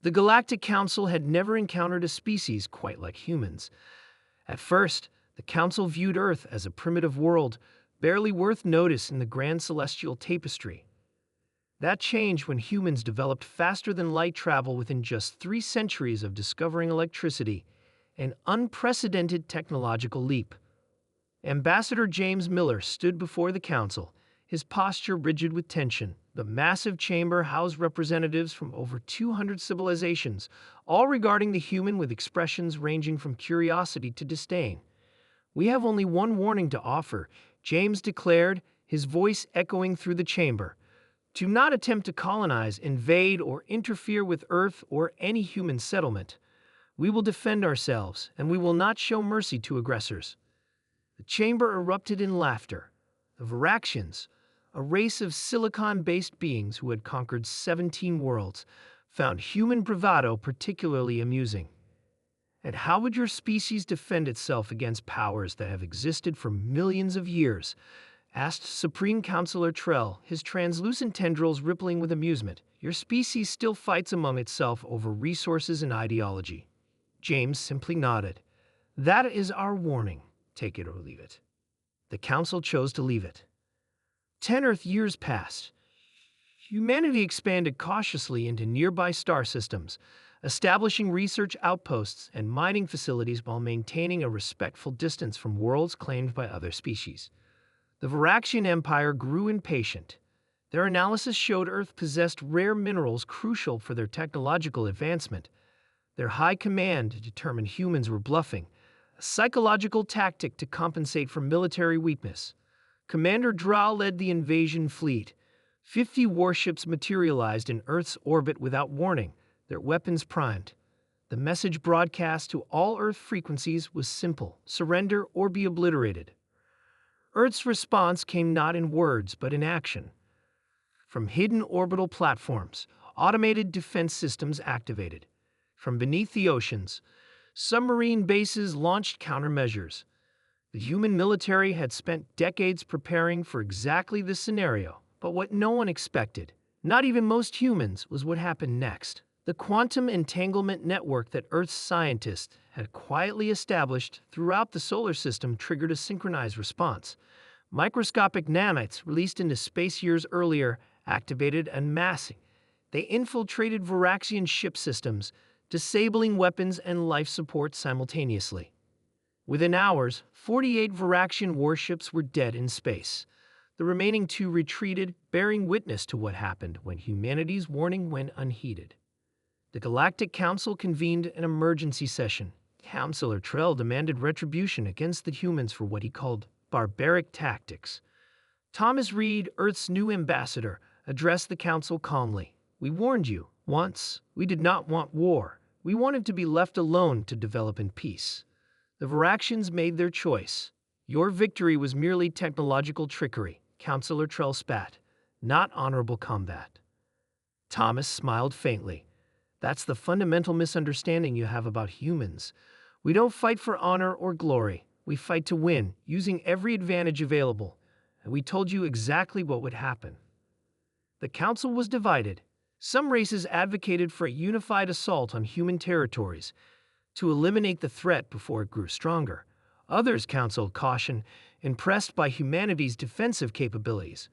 The Galactic Council had never encountered a species quite like humans. At first, the Council viewed Earth as a primitive world, barely worth notice in the grand celestial tapestry. That changed when humans developed faster-than-light travel within just 3 centuries of discovering electricity, an unprecedented technological leap. Ambassador James Miller stood before the council, his posture rigid with tension. The massive chamber housed representatives from over 200 civilizations, all regarding the human with expressions ranging from curiosity to disdain. "We have only one warning to offer," James declared, his voice echoing through the chamber. "Do not attempt to colonize, invade, or interfere with Earth or any human settlement. We will defend ourselves, and we will not show mercy to aggressors." The chamber erupted in laughter. The Viraxians, a race of silicon-based beings who had conquered 17 worlds, found human bravado particularly amusing. "And how would your species defend itself against powers that have existed for millions of years?" asked Supreme Councilor Trell, his translucent tendrils rippling with amusement. "Your species still fights among itself over resources and ideology." James simply nodded. "That is our warning. Take it or leave it." The council chose to leave it. 10 Earth years passed. Humanity expanded cautiously into nearby star systems, establishing research outposts and mining facilities while maintaining a respectful distance from worlds claimed by other species. The Viraxian Empire grew impatient. Their analysis showed Earth possessed rare minerals crucial for their technological advancement. Their high command determined humans were bluffing, a psychological tactic to compensate for military weakness. Commander Drow led the invasion fleet. 50 warships materialized in Earth's orbit without warning, their weapons primed. The message broadcast to all Earth frequencies was simple: surrender or be obliterated. Earth's response came not in words but in action. From hidden orbital platforms, automated defense systems activated. From beneath the oceans, submarine bases launched countermeasures. The human military had spent decades preparing for exactly this scenario, but what no one expected, not even most humans, was what happened next. The quantum entanglement network that Earth's scientists had quietly established throughout the solar system triggered a synchronized response. Microscopic nanites released into space years earlier activated en masse. They infiltrated Viraxian ship systems, disabling weapons and life support simultaneously. Within hours, 48 Viraxian warships were dead in space. The remaining 2 retreated, bearing witness to what happened when humanity's warning went unheeded. The Galactic Council convened an emergency session. Councilor Trell demanded retribution against the humans for what he called barbaric tactics. Thomas Reed, Earth's new ambassador, addressed the council calmly. "We warned you once. We did not want war. We wanted to be left alone to develop in peace. The Viraxians made their choice. Your victory was merely technological trickery," Councilor Trell spat, "not honorable combat." Thomas smiled faintly. "That's the fundamental misunderstanding you have about humans. We don't fight for honor or glory. We fight to win, using every advantage available. And we told you exactly what would happen." The council was divided. Some races advocated for a unified assault on human territories to eliminate the threat before it grew stronger. Others counseled caution, impressed by humanity's defensive capabilities.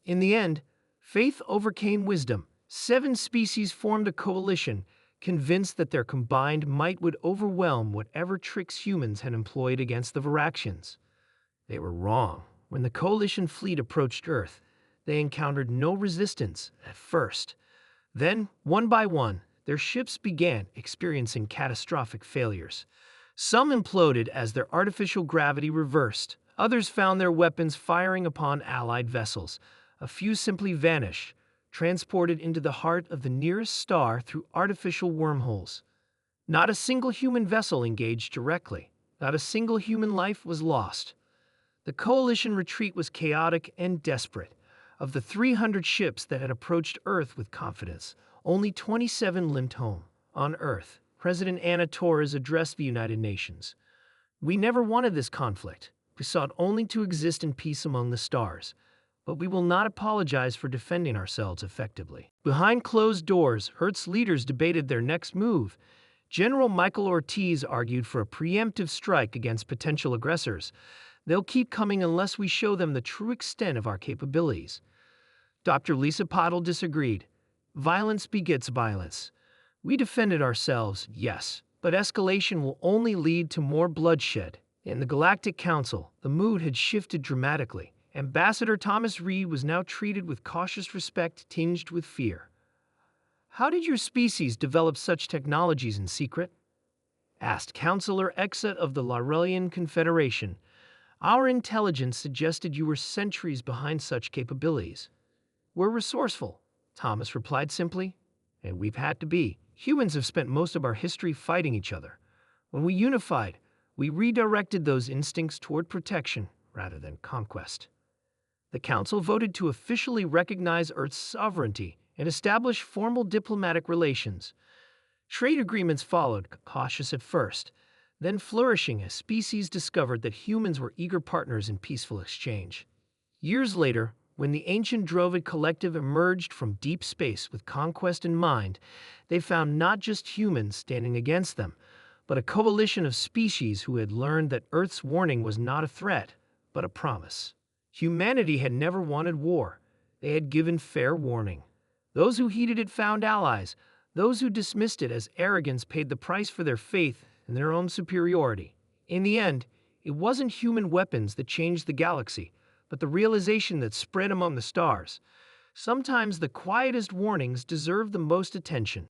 In the end, faith overcame wisdom. 7 species formed a coalition, convinced that their combined might would overwhelm whatever tricks humans had employed against the Viraxians. They were wrong. When the coalition fleet approached Earth, they encountered no resistance at first. Then, one by one, their ships began experiencing catastrophic failures. Some imploded as their artificial gravity reversed. Others found their weapons firing upon allied vessels. A few simply vanished, transported into the heart of the nearest star through artificial wormholes. Not a single human vessel engaged directly. Not a single human life was lost. The coalition retreat was chaotic and desperate. Of the 300 ships that had approached Earth with confidence, only 27 limped home. On Earth, President Anna Torres addressed the United Nations. "We never wanted this conflict. We sought only to exist in peace among the stars. but we will not apologize for defending ourselves effectively. Behind closed doors, Earth's leaders debated their next move. General Michael Ortiz argued for a preemptive strike against potential aggressors. They'll keep coming unless we show them the true extent of our capabilities. Dr. Lisa Pottle disagreed. Violence begets violence. We defended ourselves, yes, but escalation will only lead to more bloodshed. In the Galactic Council, the mood had shifted dramatically. Ambassador Thomas Reed was now treated with cautious respect tinged with fear. "How did your species develop such technologies in secret?" asked Counselor Exet of the Laurelian Confederation. "Our intelligence suggested you were centuries behind such capabilities." "We're resourceful," Thomas replied simply, "and we've had to be. Humans have spent most of our history fighting each other. When we unified, we redirected those instincts toward protection rather than conquest." The Council voted to officially recognize Earth's sovereignty and establish formal diplomatic relations. Trade agreements followed, cautious at first, then flourishing as species discovered that humans were eager partners in peaceful exchange. Years later, when the ancient Drovid collective emerged from deep space with conquest in mind, they found not just humans standing against them, but a coalition of species who had learned that Earth's warning was not a threat, but a promise. Humanity had never wanted war. They had given fair warning. Those who heeded it found allies. Those who dismissed it as arrogance paid the price for their faith in their own superiority. In the end, it wasn't human weapons that changed the galaxy, but the realization that spread among the stars. Sometimes the quietest warnings deserve the most attention.